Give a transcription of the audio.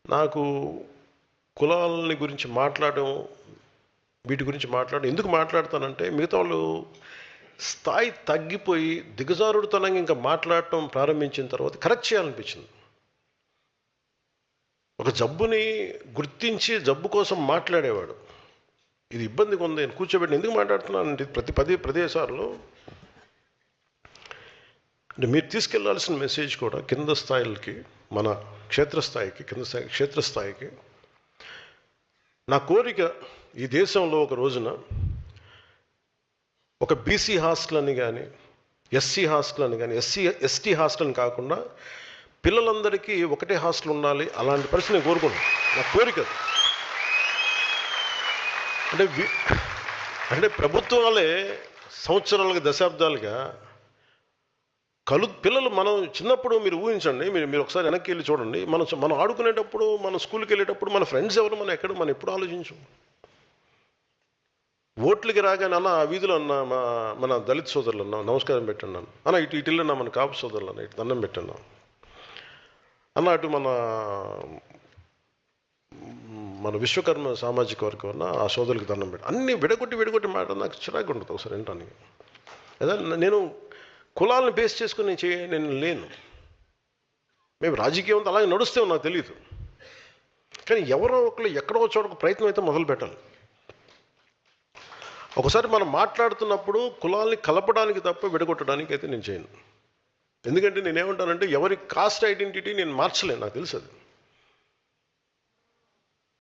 నాకు కులాలని గురించి మాట్లాడడం, వీటి గురించి మాట్లాడడం ఎందుకు మాట్లాడతానంటే, మిగతా వాళ్ళు స్థాయి తగ్గిపోయి దిగజారుడుతనంగా ఇంకా మాట్లాడటం ప్రారంభించిన తర్వాత కరెక్ట్ చేయాలనిపించింది. ఒక జబ్బుని గుర్తించి జబ్బు కోసం మాట్లాడేవాడు. ఇది ఇబ్బందిగా ఉంది, నేను కూర్చోబెట్టి ఎందుకు మాట్లాడుతున్నానంటే ప్రతి ప్రదేశాల్లో అంటే మీరు తీసుకెళ్లాల్సిన మెసేజ్ కూడా కింద స్థాయిలకి, మన క్షేత్రస్థాయికి, క్షేత్రస్థాయికి నా కోరిక ఈ దేశంలో ఒక రోజున ఒక బీసీ హాస్టల్ అని కానీ, ఎస్సీ హాస్టల్ అని కానీ, ఎస్టీ హాస్టల్ అని కాకుండా పిల్లలందరికీ ఒకటే హాస్టల్ ఉండాలి. అలాంటి పరిస్థితి నేను కోరుకున్నాను. నా కోరిక అంటే ప్రభుత్వాలే సంవత్సరాలుగా, దశాబ్దాలుగా పిల్లలు మనం చిన్నప్పుడు మీరు ఊహించండి, మీరు ఒకసారి వెనక్కి వెళ్ళి చూడండి. మనం ఆడుకునేటప్పుడు, మన స్కూల్కి వెళ్ళేటప్పుడు మన ఫ్రెండ్స్ ఎవరు, మనం ఎప్పుడు ఆలోచించు. ఓట్లకి రాగానే అన్న ఆ వీధిలో అన్న మన దళిత సోదరులు అన్న నమస్కారం పెట్టండి అన్న, ఇటు వెళ్ళినా మన కాపు సోదరులు అన్న ఇటు దండం పెట్టండి అన్న, అటు మన విశ్వకర్మ సామాజిక వర్గం అన్న ఆ సోదరులకు దండం పెట్టండి. అన్నీ విడగొట్టి మాట నాకు చిరాకు ఉంటుంది ఒకసారి వినటానికి. అదే నేను కులాలను బేస్ చేసుకుని నేను లేను. మేము రాజకీయం అలాగే నడుస్తే నాకు తెలియదు. కానీ ఎవరో ఒకరు ఎక్కడో చోట ప్రయత్నం అయితే మొదలు పెట్టాలి. ఒకసారి మనం మాట్లాడుతున్నప్పుడు కులాల్ని కలపడానికి తప్ప విడగొట్టడానికి అయితే నేను చేయను. ఎందుకంటే నేనేమంటానంటే ఎవరి కాస్ట్ ఐడెంటిటీ నేను మార్చలేను, నాకు తెలుసు అది.